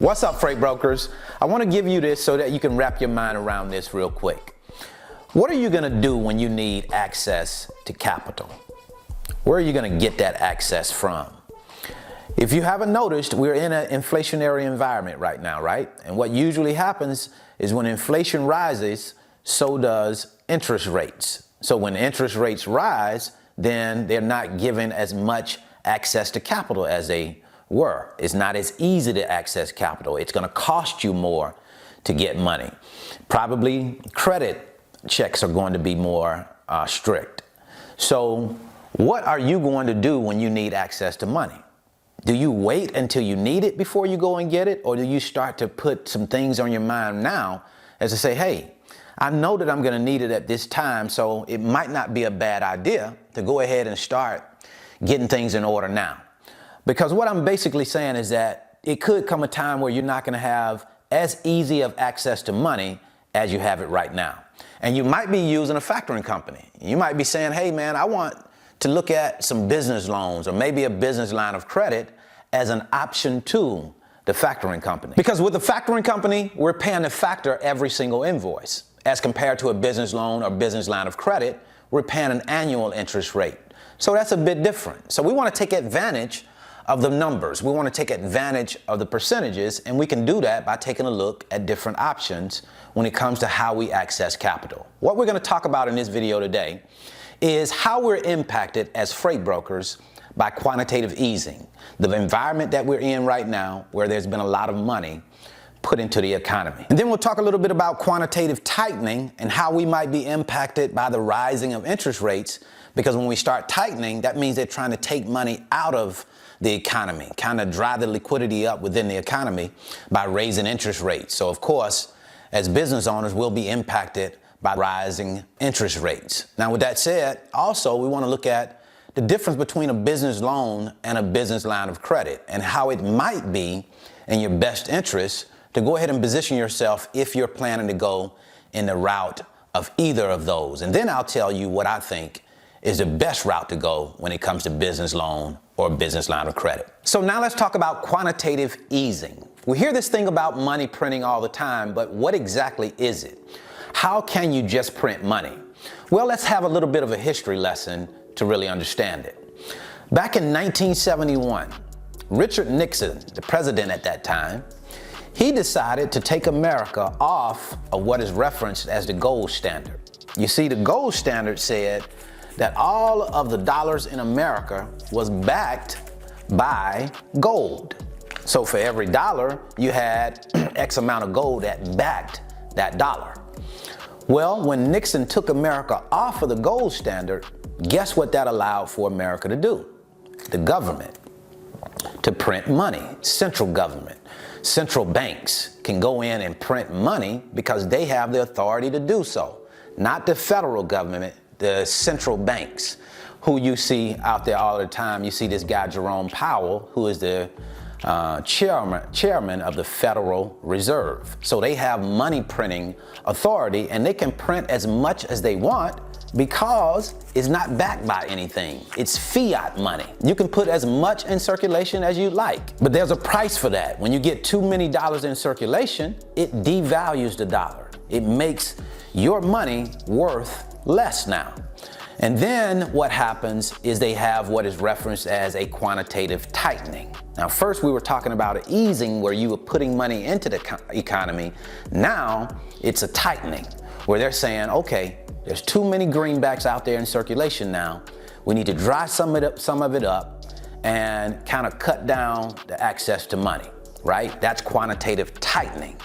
What's up, freight brokers? I want to give you this so that you can wrap your mind around this real quick. What are you going to do when you need access to capital? Where are you going to get that access from? If you haven't noticed, we're in an inflationary environment right now, right? And what usually happens is when inflation rises, so does interest rates. So when interest rates rise, then they're not given as much access to capital as they were. It's not as easy to access capital. It's going to cost you more to get money. Probably credit checks are going to be more strict. So what are you going to do when you need access to money? Do you wait until you need it before you go and get it? Or do you start to put some things on your mind now as to say, hey, I know that I'm going to need it at this time, so it might not be a bad idea to go ahead and start getting things in order now. Because what I'm basically saying is that it could come a time where you're not going to have as easy of access to money as you have it right now. And you might be using a factoring company. You might be saying, hey man, I want to look at some business loans or maybe a business line of credit as an option to the factoring company. Because with the factoring company, we're paying the factor every single invoice. As compared to a business loan or business line of credit, we're paying an annual interest rate. So that's a bit different. So we want to take advantage of the numbers. We want to take advantage of the percentages, and we can do that by taking a look at different options when it comes to how we access capital. What we're going to talk about in this video today is how we're impacted as freight brokers by quantitative easing, the environment that we're in right now where there's been a lot of money put into the economy. And then we'll talk a little bit about quantitative tightening and how we might be impacted by the rising of interest rates, because when we start tightening, that means they're trying to take money out of the economy, kind of dry the liquidity up within the economy by raising interest rates. So of course, as business owners, we'll be impacted by rising interest rates. Now with that said, also we want to look at the difference between a business loan and a business line of credit and how it might be in your best interest to go ahead and position yourself if you're planning to go in the route of either of those. And then I'll tell you what I think is the best route to go when it comes to business loan or business line of credit. So now let's talk about quantitative easing. We hear this thing about money printing all the time, but what exactly is it? How can you just print money? Well, let's have a little bit of a history lesson to really understand it. Back in 1971, Richard Nixon, the president at that time, he decided to take America off of what is referenced as the gold standard. You see, the gold standard said that all of the dollars in America was backed by gold. So for every dollar, you had X amount of gold that backed that dollar. Well, when Nixon took America off of the gold standard, guess what that allowed for America to do? The government to print money. Central government, central banks can go in and print money because they have the authority to do so. Not the federal government, the central banks, who you see out there all the time. You see this guy, Jerome Powell, who is the chairman of the Federal Reserve. So they have money printing authority, and they can print as much as they want because it's not backed by anything. It's fiat money. You can put as much in circulation as you like, but there's a price for that. When you get too many dollars in circulation, it devalues the dollar. It makes your money worth less now. And then what happens is they have what is referenced as a quantitative tightening. Now, first we were talking about an easing where you were putting money into the economy. Now it's a tightening where they're saying, okay, there's too many greenbacks out there in circulation now. We need to dry some of it up and kind of cut down the access to money, right? That's quantitative tightening.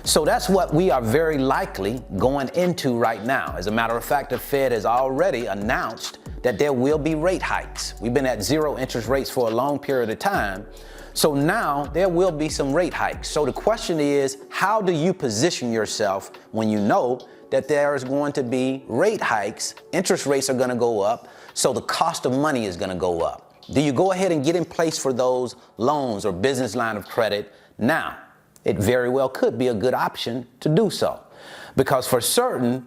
So that's what we are very likely going into right now. As a matter of fact, the Fed has already announced that there will be rate hikes. We've been at zero interest rates for a long period of time. So now there will be some rate hikes. So the question is, how do you position yourself when you know that there is going to be rate hikes, interest rates are going to go up, so the cost of money is going to go up? Do you go ahead and get in place for those loans or business line of credit now? It very well could be a good option to do so, because for certain,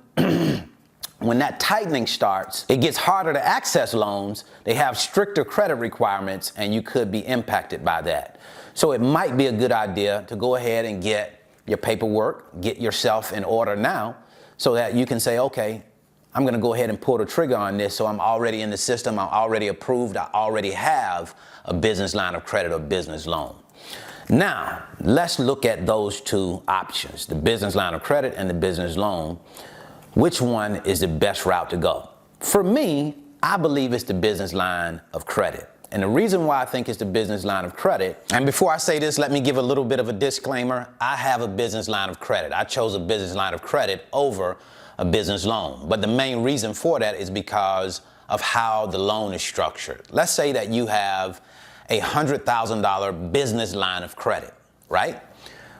when that tightening starts, it gets harder to access loans. They have stricter credit requirements, and you could be impacted by that. So it might be a good idea to go ahead and get your paperwork, get yourself in order now so that you can say, okay, I'm going to go ahead and pull the trigger on this so I'm already in the system, I'm already approved, I already have a business line of credit or business loan. Now, let's look at those two options, the business line of credit and the business loan. Which one is the best route to go? For me, I believe it's the business line of credit. And the reason why I think it's the business line of credit, and before I say this, let me give a little bit of a disclaimer. I have a business line of credit. I chose a business line of credit over a business loan. But the main reason for that is because of how the loan is structured. Let's say that you have a $100,000 business line of credit, right?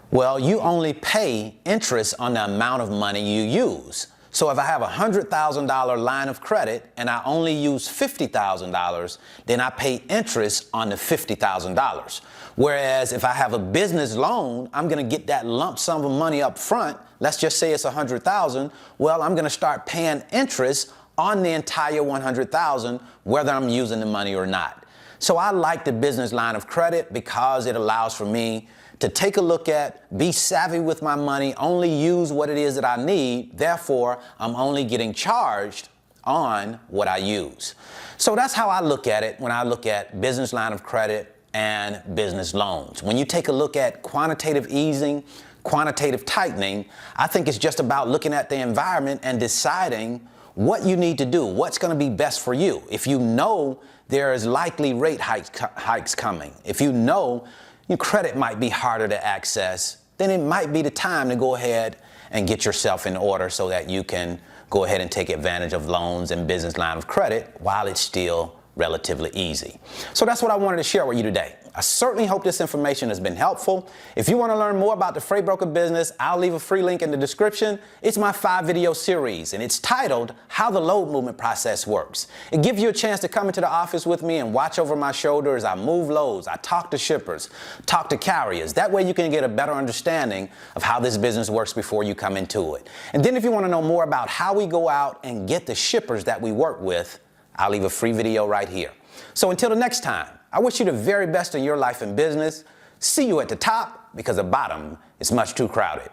Well, you only pay interest on the amount of money you use. So if I have a $100,000 line of credit and I only use $50,000, then I pay interest on the $50,000. Whereas if I have a business loan, I'm going to get that lump sum of money up front. Let's just say it's $100,000. Well, I'm going to start paying interest on the entire $100,000, whether I'm using the money or not. So I like the business line of credit because it allows for me to take a look at, be savvy with my money, only use what it is that I need. Therefore, I'm only getting charged on what I use. So that's how I look at it when I look at business line of credit and business loans. When you take a look at quantitative easing, quantitative tightening, I think it's just about looking at the environment and deciding what you need to do, what's going to be best for you. If you know there is likely rate hikes coming, if you know your credit might be harder to access, then it might be the time to go ahead and get yourself in order so that you can go ahead and take advantage of loans and business line of credit while it's still relatively easy. So that's what I wanted to share with you today. I certainly hope this information has been helpful. If you want to learn more about the freight broker business, I'll leave a free link in the description. It's my 5-video series, and it's titled How the Load Movement Process Works. It gives you a chance to come into the office with me and watch over my shoulder as I move loads, I talk to shippers, talk to carriers. That way you can get a better understanding of how this business works before you come into it. And then if you want to know more about how we go out and get the shippers that we work with, I'll leave a free video right here. So until the next time, I wish you the very best in your life and business. See you at the top, because the bottom is much too crowded.